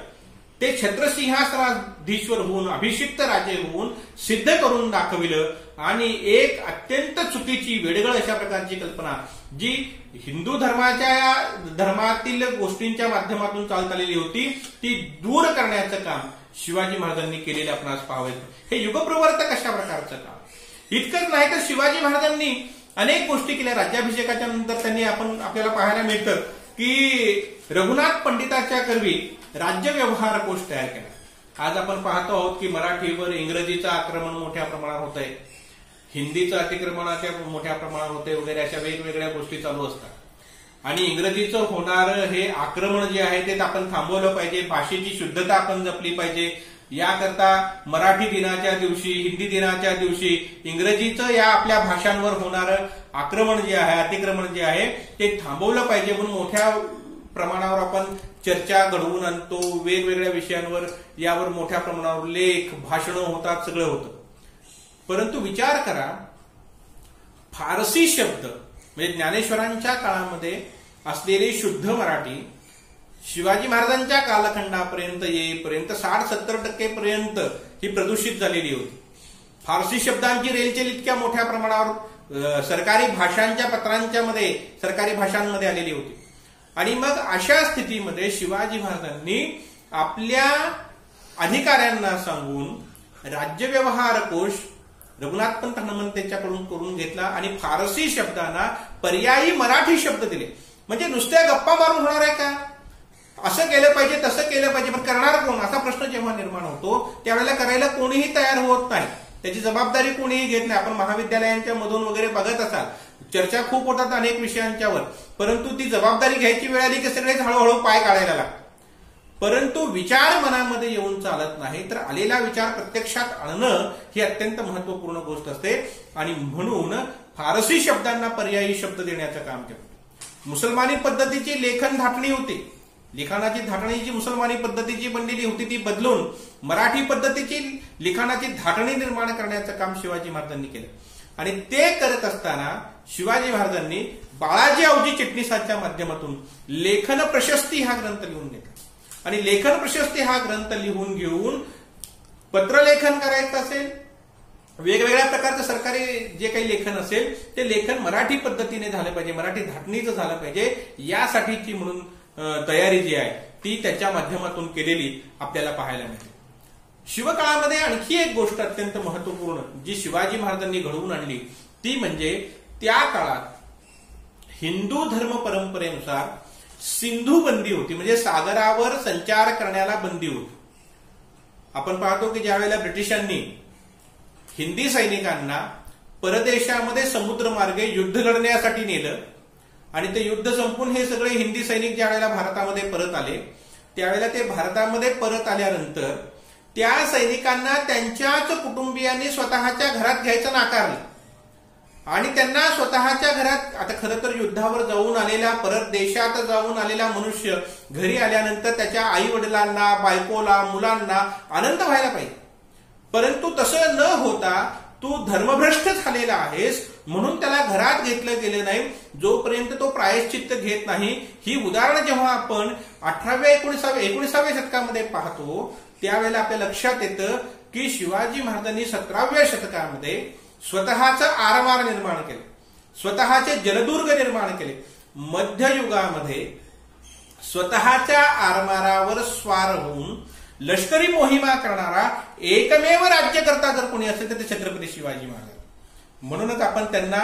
S1: ते छत्रसिंहासनाधीश्वर होऊन, अभिषिक्त राजे होऊन सिद्ध करून दाखविलं आणि एक अत्यंत चुकीची वेडगळ अशा प्रकारची कल्पना जी हिंदू धर्मातील गोष्टींच्या माध्यमातून चालत आलेली होती ती दूर करण्याचं काम शिवाजी महाराजांनी केलेलं आपणास पाहावे. हे युगप्रवर्तक अशा प्रकारचं काम. इतकंच नाही तर शिवाजी महाराजांनी अनेक गोष्टी केल्या. राज्याभिषेकाच्या नंतर त्यांनी आपल्याला पाहायला मिळतं की रघुनाथ पंडिताच्या करवी राज्य व्यवहार कोश तयार केला. आज आपण पाहतो आहोत की मराठीवर इंग्रजीचं आक्रमण मोठ्या प्रमाणात होत आहे, हिंदीचं अतिक्रमण मोठ्या प्रमाणात होते वगैरे अशा वेगवेगळ्या गोष्टी चालू असतात आणि इंग्रजीचं होणारं हे आक्रमण जे आहे ते आपण थांबवलं पाहिजे. भाषेची शुद्धता आपण जपली पाहिजे. याकरता मराठी दिनाच्या दिवशी, हिंदी दिनाच्या दिवशी इंग्रजीचं या आपल्या भाषांवर होणारं आक्रमण जे आहे, अतिक्रमण जे आहे ते थांबवलं पाहिजे म्हणून मोठ्या प्रमाणावर आपण चर्चा घडवून आणतो. वेगवेगळ्या विषयांवर यावर मोठ्या प्रमाणावर लेख, भाषणं होतात, सगळं होतं. परंतु विचार करा, फारसी शब्द म्हणजे ज्ञानेश्वरांच्या काळामध्ये असलेली शुद्ध मराठी शिवाजी महाराजांच्या कालखंडापर्यंत येईपर्यंत 60-70% पर्यंत ही प्रदूषित झालेली होती. फारसी शब्दांची रेलचेल इतक्या मोठ्या प्रमाणावर सरकारी भाषांच्या पत्रांच्या मध्ये, सरकारी भाषांमध्ये आलेली होती. आणि मग अशा स्थितीमध्ये शिवाजी महाराजांनी आपल्या अधिकाऱ्यांना सांगून राज्यव्यवहार कोश रघुनाथ पंत हनुमंतेच्याकडून करून घेतला आणि फारसी शब्दांना पर्यायी मराठी शब्द दिले. म्हणजे नुसत्या गप्पा मारून होणार आहे का? असं केलं पाहिजे, तसं केलं पाहिजे, पण करणार कोण असा प्रश्न जेव्हा निर्माण होतो त्यावेळेला करायला कोणीही तयार होत नाही. त्याची जबाबदारी कोणीही घेत नाही. आपण महाविद्यालयांच्या मधून वगैरे बघत असाल, चर्चा खूप होतात अनेक विषयांच्यावर, परंतु ती जबाबदारी घ्यायची वेळ आली की सगळेच हळूहळू पाय काढायला लागतात. परंतु विचार मनामध्ये येऊन चालत नाही, तर आलेला विचार प्रत्यक्षात आणणं ही अत्यंत महत्वपूर्ण गोष्ट असते. आणि म्हणून फारसी शब्दांना पर्यायी शब्द देण्याचं काम केलं. मुसलमानी पद्धतीची लेखन धाटणी होती, लिखाणाची धाटणी जी मुसलमानी पद्धतीची बनलेली होती ती बदलून मराठी पद्धतीची लिखाणाची धाटणी निर्माण करण्याचं काम शिवाजी महाराजांनी केलं. आणि ते करत असताना शिवाजी महाराजांनी बाळाजी आवजी चिटणीसाच्या माध्यमातून लेखन प्रशस्ती हा ग्रंथ लिहून घेतला. आणि लेखन प्रशस्ती हा ग्रंथ लिहून घेऊन पत्रलेखन करायचं असेल, वेगवेगळ्या प्रकारचं सरकारी जे काही लेखन असेल ते लेखन मराठी पद्धतीने झालं पाहिजे, मराठी धाटणीचं झालं पाहिजे, यासाठीची म्हणून तयारी जी आहे ती त्याच्या माध्यमातून केलेली आपल्याला पाहायला मिळते. शिवकाळामध्ये आणखी एक गोष्ट अत्यंत महत्वपूर्ण जी शिवाजी महाराजांनी घडवून आणली ती म्हणजे त्या काळात हिंदू धर्म परंपरेनुसार सिंधू बंदी होती, म्हणजे सागरावर संचार करण्याला बंदी होती. आपण पाहतो की ज्या वेळेला ब्रिटिशांनी हिंदी सैनिकांना परदेशामध्ये समुद्रमार्गे युद्ध लढण्यासाठी नेलं आणि ते युद्ध संपून हे सगळे हिंदी सैनिक ज्या वेळेला भारतामध्ये परत आले, त्यावेळेला ते भारतामध्ये परत आल्यानंतर त्या सैनिकांना त्यांच्याच कुटुंबियांनी स्वतःच्या घरात घ्यायचं नाकारलं आणि त्यांना स्वतःच्या घरात, आता खरं तर युद्धावर जाऊन आलेला, परत देशात जाऊन आलेला मनुष्य घरी आल्यानंतर त्याच्या आई वडिलांना, बायकोला, मुलांना आनंद व्हायला पाहिजे. परंतु तसं न होता तू धर्मभ्रष्ट झालेला आहेस, म्हणून त्याला घरात घेतलं गेलं नाही जोपर्यंत तो प्रायश्चित्त घेत नाही. ही उदाहरणं जेव्हा आपण 18व्या-19व्या शतकामध्ये पाहतो त्यावेळेला आपल्या लक्षात येतं की शिवाजी महाराजांनी 17व्या शतकामध्ये स्वतःचं आरमार निर्माण केलं, स्वतःचे जलदुर्ग निर्माण केले. मध्ययुगामध्ये स्वतःच्या आरमारावर स्वार होऊन लष्करी मोहिमा करणारा एकमेव राज्यकर्ता जर कोणी असेल तर ते छत्रपती शिवाजी महाराज. म्हणूनच आपण त्यांना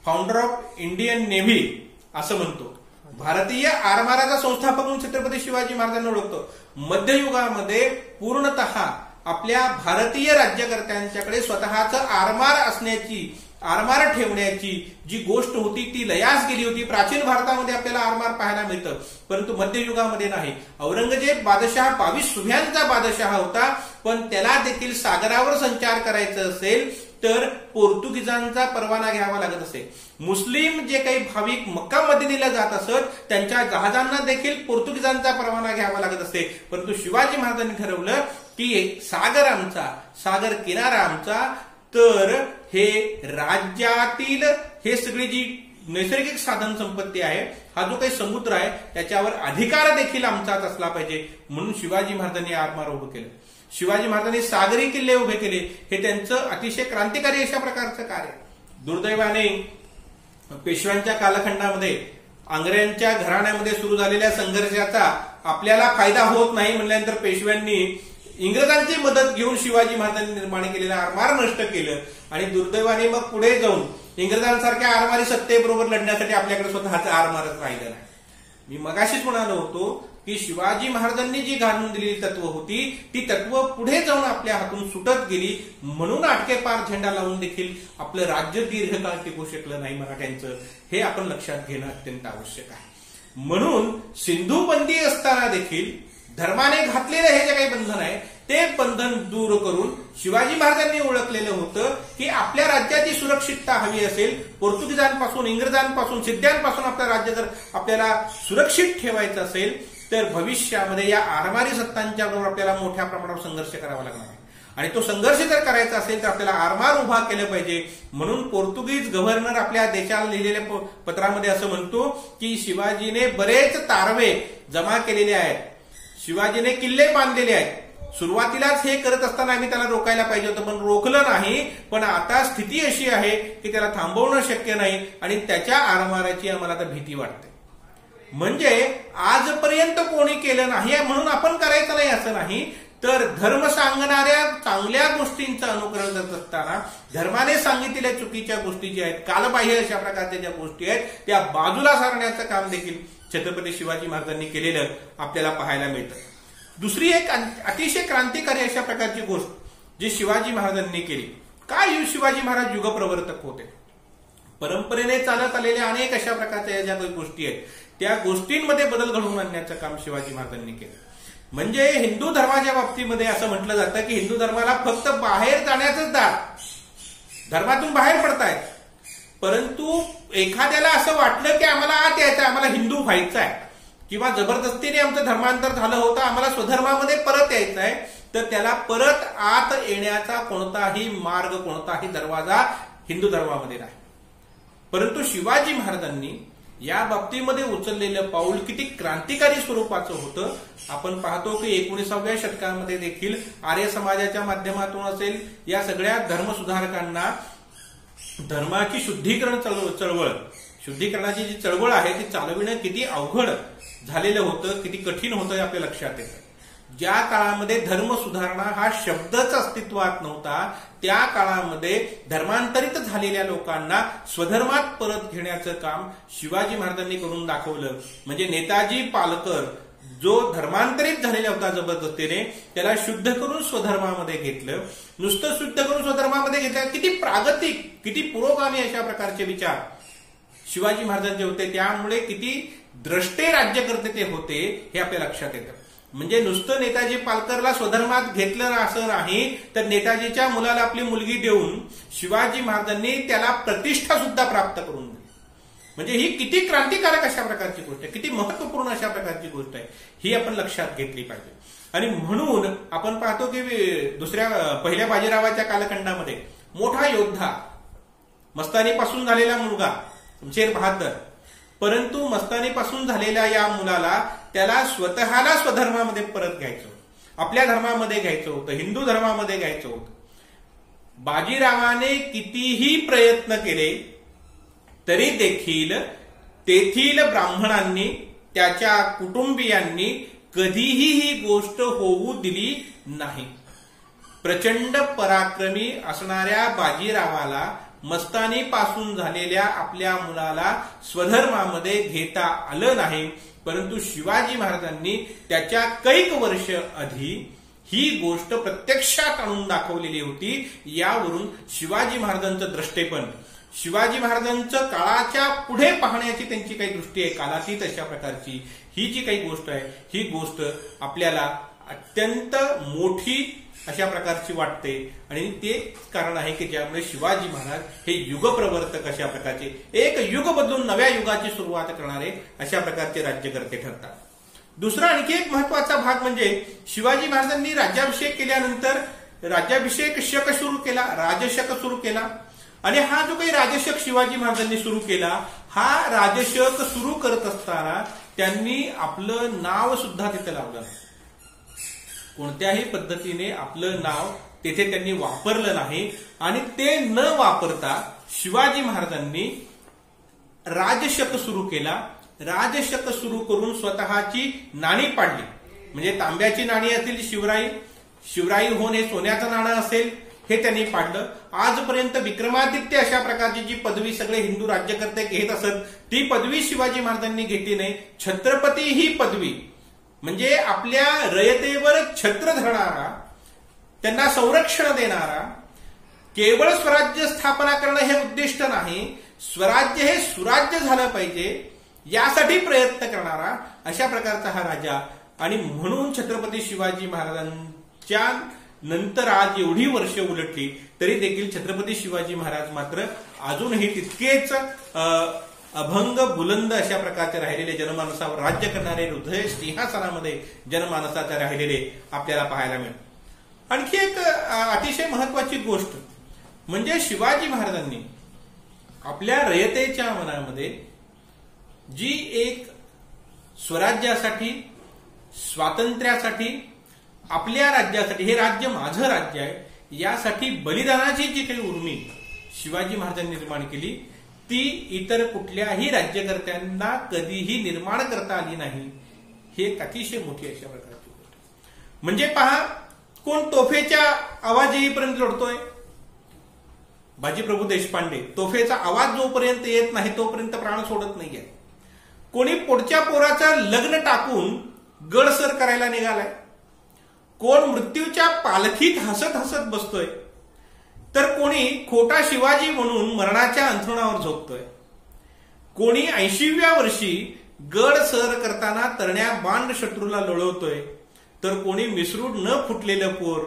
S1: फाउंडर ऑफ इंडियन नेव्ही असं म्हणतो. भारतीय आरमाराचा संस्थापक म्हणून छत्रपती शिवाजी महाराजांना ओळखतो. मध्ययुगामध्ये पूर्णतः आपल्या भारतीय राज्यकर्त्यांच्याकडे स्वतःचं आरमार असण्याची, आरमार ठेवण्याची जी गोष्ट होती ती लयास गेली होती. प्राचीन भारतामध्ये आपल्याला आरमार पाहायला मिळतं, परंतु मध्ययुगामध्ये नाही. औरंगजेब बादशहा 22 सुभ्यांचा बादशहा होता, पण त्याला देखील सागरावर संचार करायचा असेल तर पोर्तुगीजांचा परवाना घ्यावा लागत असे. मुस्लिम जे काही भाविक मक्का मदिनेला जात असत त्यांच्या जहाजांना देखील पोर्तुगीजांचा परवाना घ्यावा लागत असे. परंतु शिवाजी महाराजांनी ठरवलं की सागर आमचा, सागर किनारा आमचा, तर हे राज्यातील हे सगळी जी नैसर्गिक साधन संपत्ती आहे, हा जो काही समुद्र आहे त्याच्यावर अधिकार देखील आमचाच असला पाहिजे. म्हणून शिवाजी महाराजांनी आरमार उभं केलं. शिवाजी महाराजांनी सागरी किल्ले उभे केले. हे त्यांचं अतिशय क्रांतिकारी अशा प्रकारचं कार्य. दुर्दैवाने पेशव्यांच्या कालखंडामध्ये आंग्र्यांच्या घराण्यामध्ये सुरू झालेल्या संघर्षाचा आपल्याला फायदा होत नाही म्हणल्यानंतर पेशव्यांनी इंग्रजांची मदत घेऊन शिवाजी महाराजांनी निर्माण केलेलं आरमार नष्ट केलं आणि दुर्दैवाने मग पुढे जाऊन इंग्रजांसारख्या आरमारी सत्तेबरोबर लढण्यासाठी आपल्याकडे स्वतःचं आरमारच राहिलं नाही. मी मगाशीच म्हणालो होतो की शिवाजी महाराजांनी जी घालून दिलेली तत्व होती ती तत्व पुढे जाऊन आपल्या हातून सुटत गेली. म्हणून आटकेपार झेंडा लावून देखील आपलं राज्य दीर्घकाळ टिकू शकलं नाही मराठ्यांचं. हे आपण लक्षात घेणं अत्यंत आवश्यक आहे. म्हणून सिंधू बंदी असताना देखील धर्माने घातलेलं हे जे काही बंधन आहे ते बंधन दूर करून शिवाजी महाराजांनी ओळखलेलं होतं की आपल्या राज्याची सुरक्षितता हवी असेल, पोर्तुगीजांपासून, इंग्रजांपासून, सिद्ध्यांपासून आपलं राज्य जर आपल्याला सुरक्षित ठेवायचं असेल तर भविष्यामध्ये या आरमारी सत्तांच्या बरोबर आपल्याला मोठ्या प्रमाणावर संघर्ष करावा लागणार आहे. आणि तो संघर्ष जर करायचा असेल तर आपल्याला आरमार उभा केलं पाहिजे. म्हणून पोर्तुगीज गव्हर्नर आपल्या देशाला लिहिलेल्या पत्रामध्ये असं म्हणतो की शिवाजीने बरेच तारवे जमा केलेले आहेत, शिवाजीने किल्ले बांधलेले आहेत. सुरुवातीलाच हे करत असताना आम्ही त्याला रोखायला पाहिजे होतं पण रोखलं नाही. पण आता स्थिती अशी आहे की त्याला थांबवणं शक्य नाही आणि त्याच्या आरमाराची आम्हाला आता भीती वाटते. म्हणजे आजपर्यंत कोणी केलं नाही म्हणून आपण करायचं नाही असं नाही, तर धर्म सांगणाऱ्या चांगल्या गोष्टींचं अनुकरण करत असताना धर्माने सांगितलेल्या चुकीच्या गोष्टी ज्या आहेत, कालबाह्य अशा प्रकारच्या ज्या गोष्टी आहेत त्या बाजूला सारण्याचं काम देखील छत्रपती शिवाजी महाराजांनी केलेलं आपल्याला पाहायला मिळतं. दुसरी एक अतिशय क्रांतिकारी अशा प्रकारची गोष्ट जी शिवाजी महाराजांनी केली. काय शिवाजी महाराज युगप्रवर्तक होते. परंपरेने चालत आलेल्या अनेक अशा प्रकारच्या ज्या काही गोष्टी आहेत त्या गोष्टींमध्ये बदल घडवून आणण्याचं काम शिवाजी महाराजांनी केलं. म्हणजे हिंदू धर्माच्या बाबतीमध्ये असं म्हटलं जातं की हिंदू धर्माला फक्त बाहेर जाण्याचंच दार, धर्मातून बाहेर पडतायत, परंतु एखाद्याला असं वाटलं की आम्हाला आत यायचं, आम्हाला हिंदू व्हायचं आहे किंवा जबरदस्तीने आमचं धर्मांतर झालं होतं, आम्हाला स्वधर्मामध्ये परत यायचं आहे, तर त्याला परत आत येण्याचा कोणताही मार्ग, कोणताही दरवाजा हिंदू धर्मामध्ये नाही. परंतु शिवाजी महाराजांनी या बाबतीमध्ये उचललेलं पाऊल किती क्रांतिकारी स्वरूपाचं होतं. आपण पाहतो की 19व्या शतकामध्ये देखील आर्य समाजाच्या माध्यमातून असेल या सगळ्या धर्मसुधारकांना धर्माची शुद्धीकरणाची जी चळवळ आहे ती चालविणं किती अवघड झालेलं होतं, किती कठीण होतं हे आपल्या लक्षात येतं. ज्या काळामध्ये धर्म सुधारणा हा शब्दच अस्तित्वात नव्हता त्या काळामध्ये धर्मांतरित झालेल्या लोकांना स्वधर्मात परत घेण्याचं काम शिवाजी महाराजांनी करून दाखवलं. म्हणजे नेताजी पालकर जो धर्मांतरित झालेला होता जबरदस्तीने त्याला शुद्ध करून स्वधर्मामध्ये घेतलं. नुसतं शुद्ध करून स्वधर्मामध्ये घेतलं. किती प्रागतिक, किती पुरोगामी अशा प्रकारचे विचार शिवाजी महाराजांचे होते. त्यामुळे किती द्रष्टे राज्यकर्ते ते होते हे आपल्या लक्षात येतं. म्हणजे नुसतं नेताजी पालकरला स्वधर्मात घेतलं असं नाही, तर नेताजीच्या मुलाला आपली मुलगी देऊन शिवाजी महाराजांनी त्याला प्रतिष्ठा सुद्धा प्राप्त करून दिली. म्हणजे ही किती क्रांतिकारक अशा प्रकारची गोष्ट आहे, किती महत्वपूर्ण अशा प्रकारची गोष्ट आहे ही आपण लक्षात घेतली पाहिजे. आणि म्हणून आपण पाहतो की पहिल्या बाजीरावाच्या कालखंडामध्ये मोठा योद्धा मस्तानीपासून झालेला मुलगा शमशेर बहादर, परंतु मस्तानीपासून झालेल्या या मुलाला त्याला स्वतःला स्वधर्मामध्ये परत घ्यायचं होतं, आपल्या धर्मामध्ये घ्यायचं होतं, हिंदू धर्मामध्ये घ्यायचं होतं. बाजीरावाने कितीही प्रयत्न केले तरी देखील तेथील ब्राह्मणांनी, त्याच्या कुटुंबियांनी कधीही ही गोष्ट होऊ दिली नाही. प्रचंड पराक्रमी असणाऱ्या बाजीरावाला मस्तानीपासून झालेल्या आपल्या मुलाला स्वधर्मामध्ये घेता आलं नाही. परंतु शिवाजी महाराजांनी त्याच्या कैक वर्ष आधी ही गोष्ट प्रत्यक्षात आणून दाखवलेली होती. यावरून शिवाजी महाराजांचं द्रष्टेपण, शिवाजी महाराजांचं काळाच्या पुढे पाहण्याची त्यांची काही दृष्टी आहे, कालातीत अशा प्रकारची ही जी काही गोष्ट आहे, ही गोष्ट आपल्याला अत्यंत मोठी अशा प्रकारची वाटते. आणि ते कारण आहे की ज्यामुळे शिवाजी महाराज हे युगप्रवर्तक अशा प्रकारचे, एक युग बदलून नव्या युगाची सुरुवात करणारे अशा प्रकारचे राज्यकर्ते ठरतात. दुसरा आणखी एक महत्वाचा भाग म्हणजे शिवाजी महाराजांनी राज्याभिषेक केल्यानंतर राज्याभिषेक शक सुरू केला, राजशक सुरू केला. आणि हा जो काही राजशक शिवाजी महाराजांनी सुरू केला, हा राजशक सुरू करत असताना त्यांनी आपलं नाव सुद्धा तिथे लावलं. कोणत्याही पद्धतीने आपलं नाव तेथे त्यांनी वापरलं नाही. आणि ते न वापरता शिवाजी महाराजांनी राजशक सुरू केला. राजशक सुरू करून स्वतःची नाणी पाडली. म्हणजे तांब्याची नाणी असतील शिवराई होऊन हे सोन्याचं नाणं असेल, हे त्यांनी पाडलं. आजपर्यंत विक्रमादित्य अशा प्रकारची जी पदवी सगळे हिंदू राज्यकर्ते घेत असत, ती पदवी शिवाजी महाराजांनी घेतली नाही. छत्रपती ही पदवी म्हणजे आपल्या रयतेवर छत्र धरणारा, त्यांना संरक्षण देणारा, केवळ स्वराज्य स्थापना करणं हे उद्दिष्ट नाही, स्वराज्य हे सुराज्य झालं पाहिजे यासाठी प्रयत्न करणारा अशा प्रकारचा हा राजा. आणि म्हणून छत्रपती शिवाजी महाराजांच्या नंतर आज एवढी वर्ष उलटली तरी देखील छत्रपती शिवाजी महाराज मात्र अजूनही तितकेच अभंग बुलंद अशा प्रकारचे राहिलेले, जनमानसावर राज्य करणारे, हृदय सिंहासनामध्ये जनमानसाचे राहिलेले आपल्याला पाहायला मिळतात. आणखी एक अतिशय महत्वाची गोष्ट म्हणजे शिवाजी महाराजांनी आपल्या रयतेच्या मनामध्ये जी एक स्वराज्यासाठी, स्वातंत्र्यासाठी, आपल्या राज्यासाठी, हे राज्य माझं राज्य आहे यासाठी बलिदानाची जी काही उर्मी शिवाजी महाराजांनी निर्माण केली, ती इतर कुठल्याही राज्यकर्त्यांना कधीही निर्माण करता आली नाही. हे एक अतिशय मोठी अशा प्रकारची गोष्ट. म्हणजे पहा, कोण तोफेच्या आवाज येईपर्यंत लढतोय, बाजीप्रभू देशपांडे तोफेचा आवाज जोपर्यंत येत नाही तोपर्यंत प्राण सोडत नाहीये. कोणी पोटच्या पोराचं लग्न टाकून गडसर करायला निघालाय, कोण मृत्यूच्या पालखीत हसत हसत बसतोय, तर कोणी खोटा शिवाजी म्हणून मरणाच्या अंथरुणावर झोपतोय, कोणी 80व्या वर्षी गड सर करताना तरण्या बांड शत्रूला लढवतोय, तर कोणी मिसरूड न फुटलेलं पोर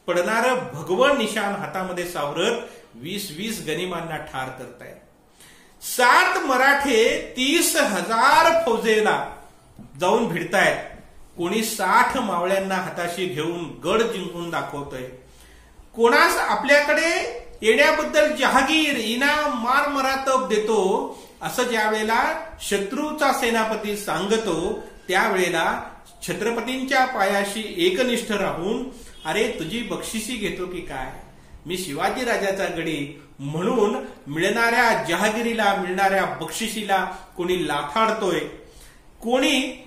S1: पडणारं भगवं निशाण हातामध्ये सावरत 20-20 गनिमांना ठार करताय. 7 मराठे 30,000 फौजेला जाऊन भिडतायत, कोणी 60 मावळ्यांना हाताशी घेऊन गड जिंकून दाखवतोय. कोणास आपल्याकडे येण्याबद्दल जहागीर, इनाम, मान मरातब देतो असं ज्या वेळेला शत्रूचा सेनापती सांगतो, त्यावेळेला छत्रपतींच्या पायाशी एकनिष्ठ राहून अरे तुझी बक्षिसी घेतो की काय, मी शिवाजी राजाचा गडी म्हणून मिळणाऱ्या जहागिरीला, मिळणाऱ्या बक्षिसीला कोणी लाथाडतोय. कोणी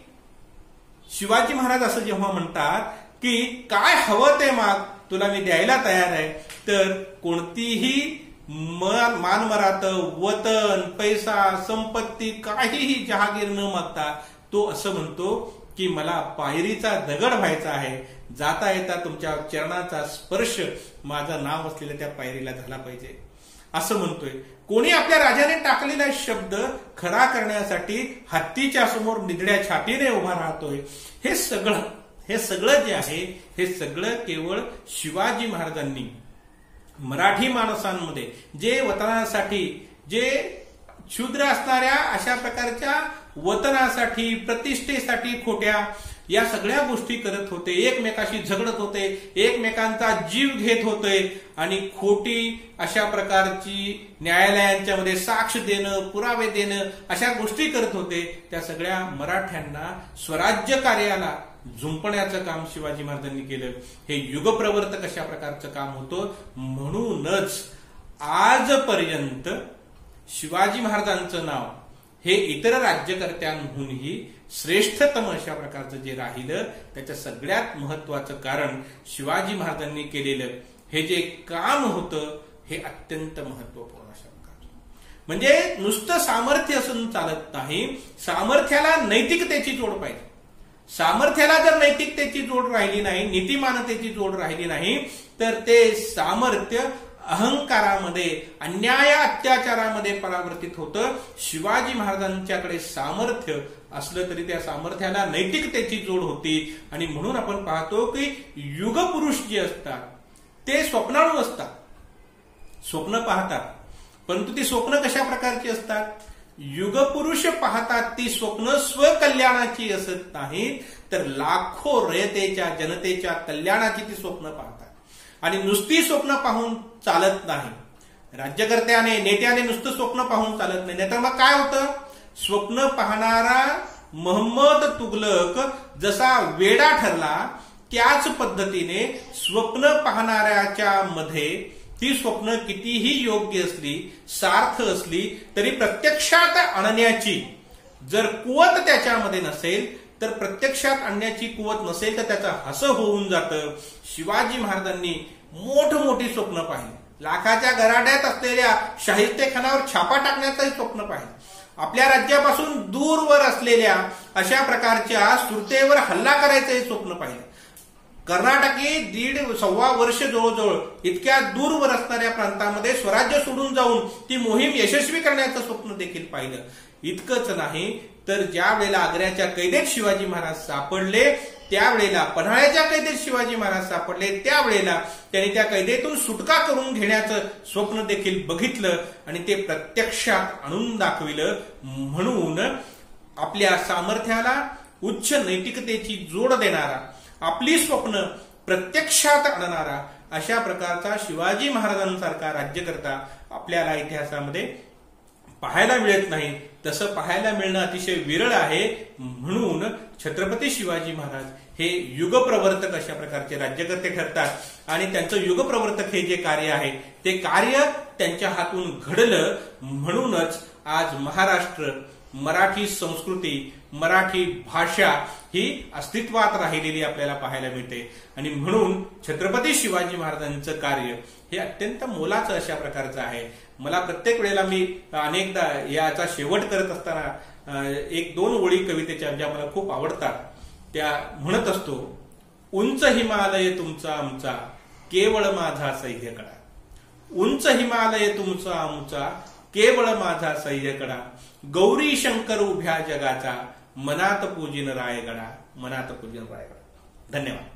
S1: शिवाजी महाराज असं जेव्हा म्हणतात की काय हवं ते माग, तुला मी द्यायला तयार आहे, तर कोणतीही मानमरात, वतन, पैसा, संपत्ती काहीही जहागीर न मागता तो असं म्हणतो की मला पायरीचा दगड व्हायचा आहे, जाता येता तुमच्या चरणाचा स्पर्श माझं नाव असलेल्या त्या पायरीला झाला पाहिजे असं म्हणतोय. कोणी आपल्या राजाने टाकलेला शब्द खरा करण्यासाठी हत्तीच्या समोर निधड्या छातीने उभा राहतोय. हे सगळं जे आहे हे सगळं केवळ शिवाजी महाराजांनी मराठी माणसांमध्ये जे वतनासाठी, जे क्षुद्र असणाऱ्या अशा प्रकारच्या वतनासाठी, प्रतिष्ठेसाठी खोट्या या सगळ्या गोष्टी करत होते, एकमेकाशी झगडत होते, एकमेकांचा जीव घेत होते आणि खोटी अशा प्रकारची न्यायालयांच्या मध्ये साक्ष देणं, पुरावे देणं अशा गोष्टी करत होते. त्या सगळ्या मराठ्यांना स्वराज्य कार्याला झुंपण्याचं काम शिवाजी महाराजांनी केलं. हे युगप्रवर्तक अशा प्रकारचं काम होतं. म्हणूनच आजपर्यंत शिवाजी महाराजांचं नाव हे इतर राज्यकर्त्यांहूनही श्रेष्ठतम अशा प्रकारचं जे राहिलं, त्याच्या सगळ्यात महत्वाचं कारण शिवाजी महाराजांनी केलेलं हे जे काम होतं हे अत्यंत महत्वपूर्ण अशा प्रकारचं. म्हणजे नुसतं सामर्थ्य असून चालत नाही, सामर्थ्याला नैतिकतेची जोड पाहिजे. सामर्थ्याला जर नैतिकतेची जोड राहिली नाही, नीतिमानतेची जोड राहिली नाही, तर ते सामर्थ्य अहंकारामध्ये, अन्याय अत्याचारामध्ये परावर्तित होतं. शिवाजी महाराजांच्याकडे सामर्थ्य असलं तरी त्या सामर्थ्याला नैतिकतेची जोड होती. आणि म्हणून आपण पाहतो की युगपुरुष जे असतात ते स्वप्नाळू असतात, स्वप्न पाहतात. परंतु ती स्वप्न कशा प्रकारची असतात? युगपुरुष पाहतात ती स्वप्न स्वकल्याणाची असत नाहीत, तर लाखो रयतेच्या, जनतेच्या कल्याणाची ती स्वप्न पाहतात. आणि नुसती स्वप्न पाहून चालत नाही. राज्यकर्त्याने, नेत्याने नुसतं स्वप्न पाहून चालत नाही. नाहीतर मग काय होतं? स्वप्न पाहणारा मोहम्मद तुगलक जसा वेडा ठरला, त्याच पद्धतीने स्वप्न पाहणाऱ्याच्या मध्ये ती स्वप्न कितीही योग्य असली, सार्थ असली, तरी प्रत्यक्षात आणण्याची जर कुवत त्याच्यामध्ये नसेल, तर प्रत्यक्षात आणण्याची कुवत नसेल तर त्याचं हसं होऊन जातं. शिवाजी महाराजांनी मोठमोठी स्वप्न पाहिली. लाखाच्या गराड्यात असलेल्या शाहिस्तेखानावर छापा टाकण्याचंही स्वप्न पाहिलं. आपल्या राज्यापासून दूरवर असलेल्या अशा प्रकारच्या सुरतेवर हल्ला करायचंही स्वप्न पाहिलं. कर्नाटकी 1.5 वर्ष जवळजवळ इतक्या दूरवर असणाऱ्या प्रांतामध्ये स्वराज्य सोडून जाऊन ती मोहीम यशस्वी करण्याचं स्वप्न देखील पाहिलं. इतकंच नाही तर ज्या वेळेला आग्र्याच्या कैदेत शिवाजी महाराज सापडले, त्यावेळेला पन्हाळ्याच्या कैदेत शिवाजी महाराज सापडले, त्यावेळेला त्यांनी त्या कैदेतून सुटका करून घेण्याचं स्वप्न देखील बघितलं आणि ते प्रत्यक्षात आणून दाखविलं. म्हणून आपल्या सामर्थ्याला उच्च नैतिकतेची जोड देणारा, आपली स्वप्न प्रत्यक्षात आणणारा अशा प्रकारचा शिवाजी महाराजांसारखा राज्यकर्ता आपल्याला इतिहासामध्ये पाहायला मिळत नाही. तसं पाहायला मिळणं अतिशय विरळ आहे. म्हणून छत्रपती शिवाजी महाराज हे युगप्रवर्तक अशा प्रकारचे राज्यकर्ते ठरतात आणि त्यांचं युगप्रवर्तक हे जे कार्य आहे ते कार्य त्यांच्या हातून घडलं. म्हणूनच आज महाराष्ट्र, मराठी संस्कृती, मराठी भाषा ही अस्तित्वात राहिलेली आपल्याला पाहायला मिळते. आणि म्हणून छत्रपती शिवाजी महाराजांचं कार्य हे अत्यंत मोलाचं अशा प्रकारचं आहे. मला प्रत्येक वेळेला मी अनेकदा याचा शेवट करत असताना 1-2 ओळी कवितेच्या ज्या मला खूप आवडतात त्या म्हणत असतो. उंच हिमालय तुमचा आमचा, केवळ माझा सह्यकडा. उंच हिमालय तुमचा आमचा, केवळ माझा सह्यकडा. गौरी शंकर उभ्या जगाचा, मनात पूजिन रायगडा, मनात पूजिन रायगडा. धन्यवाद.